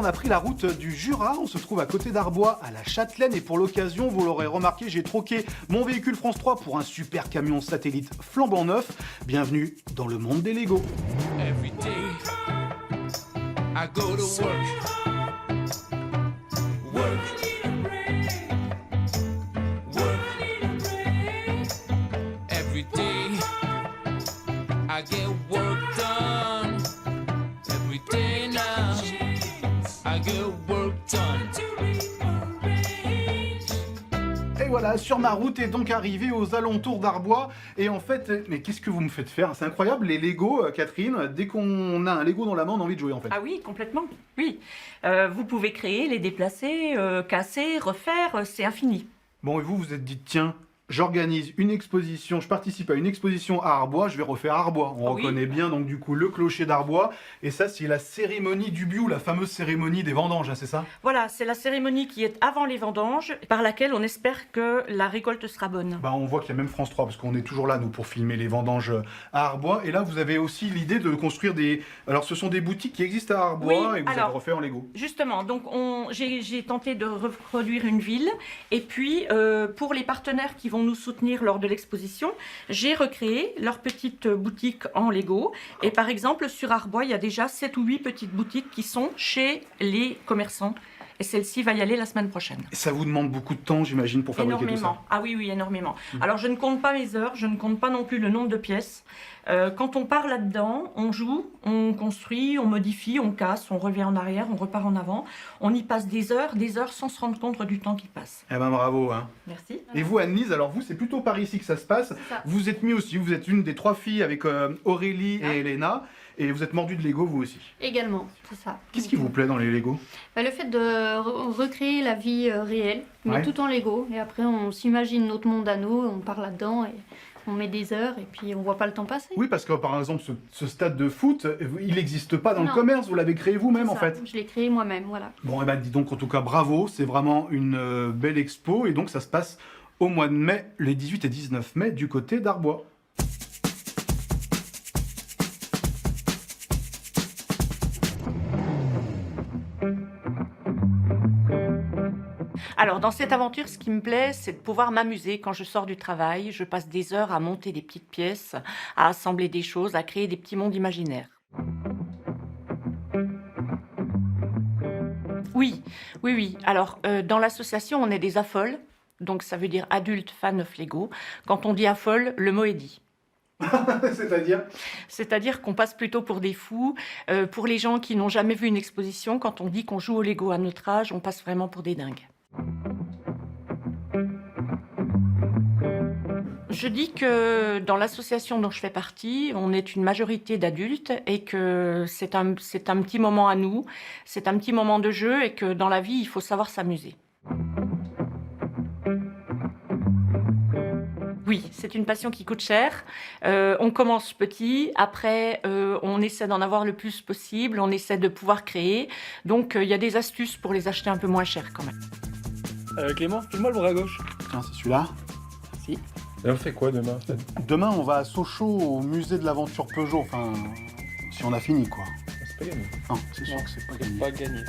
on a pris la route du Jura, on se trouve à côté d'Arbois, à la Châtelaine, et pour l'occasion, vous l'aurez remarqué, j'ai troqué mon véhicule France 3 pour un super camion satellite flambant neuf. Bienvenue dans le monde des Lego. Every day I go to work. Every day I get work done. Every day now I get work done. Et voilà, sur ma route est donc arrivé aux alentours d'Arbois. Et en fait, mais qu'est-ce que vous me faites faire? C'est incroyable, les Lego, Catherine. Dès qu'on a un Lego dans la main, on a envie de jouer en fait. Ah oui, complètement, oui. Vous pouvez créer, les déplacer, casser, refaire, c'est infini. Bon, et vous vous êtes dit, tiens, j'organise une exposition, je participe à une exposition à Arbois, je vais refaire Arbois. On Oui. reconnaît bien donc du coup le clocher d'Arbois. Et ça, c'est la cérémonie du Biou, la fameuse cérémonie des vendanges, hein, c'est ça? Voilà, c'est la cérémonie qui est avant les vendanges, par laquelle on espère que la récolte sera bonne. Bah, on voit qu'il y a même France 3, parce qu'on est toujours là, nous, pour filmer les vendanges à Arbois. Et là, vous avez aussi l'idée de construire des... Alors, ce sont des boutiques qui existent à Arbois, Oui, et vous alors, avez refait en Lego. Justement, donc j'ai tenté de reproduire une ville, et puis pour les partenaires qui vont nous soutenir lors de l'exposition, j'ai recréé leur petite boutique en Lego. Et par exemple, sur Arbois, il y a déjà 7 ou 8 petites boutiques qui sont chez les commerçants. Et celle-ci va y aller la semaine prochaine. Et ça vous demande beaucoup de temps, j'imagine, pour fabriquer tout ça. Énormément. Ah oui, oui, énormément. Alors, je ne compte pas mes heures, je ne compte pas non plus le nombre de pièces. Quand on part là-dedans, on joue, on construit, on modifie, on casse, on revient en arrière, on repart en avant. On y passe des heures sans se rendre compte du temps qui passe. Eh ben bravo, hein. Merci. Et vous, Anne-Lise, alors vous, c'est plutôt par ici que ça se passe. ça. Vous êtes mis aussi, vous êtes une des 3 filles avec Aurélie et Elena. Et vous êtes mordu de Lego, vous aussi. Également, c'est ça. Qu'est-ce qui vous plaît dans les Lego? Le fait de recréer la vie réelle, mais Ouais. tout en Lego. Et après, on s'imagine notre monde à nous, on part là-dedans et on met des heures et puis on voit pas le temps passer. Oui, parce que par exemple, ce stade de foot, il n'existe pas dans le Non. commerce, vous l'avez créé vous-même en Ça, fait. Je l'ai créé moi-même, voilà. Bon, et ben dis donc, en tout cas, bravo, c'est vraiment une belle expo. Et donc, ça se passe au mois de mai, les 18 et 19 mai, du côté d'Arbois. Alors, dans cette aventure, ce qui me plaît, c'est de pouvoir m'amuser quand je sors du travail. Je passe des heures à monter des petites pièces, à assembler des choses, à créer des petits mondes imaginaires. Oui, oui, oui. Alors, dans l'association, on est des affoles. Donc, ça veut dire adultes fans of Lego. Quand on dit affole, le mot est dit. C'est-à-dire? C'est-à-dire qu'on passe plutôt pour des fous. Pour les gens qui n'ont jamais vu une exposition, quand on dit qu'on joue au Lego à notre âge, on passe vraiment pour des dingues. Je dis que dans l'association dont je fais partie, on est une majorité d'adultes et que c'est un petit moment à nous, c'est un petit moment de jeu et que dans la vie, il faut savoir s'amuser. Oui, c'est une passion qui coûte cher. On commence petit, après on essaie d'en avoir le plus possible, on essaie de pouvoir créer. Donc il y a des astuces pour les acheter un peu moins cher quand même. Clément, file-moi le bras à gauche. Tiens, c'est celui-là. Merci. Et on fait quoi demain? Demain, on va à Sochaux, au musée de l'aventure Peugeot. Enfin, si on a fini, quoi. C'est pas gagné. Non, c'est sûr que c'est pas gagné. Pas gagné.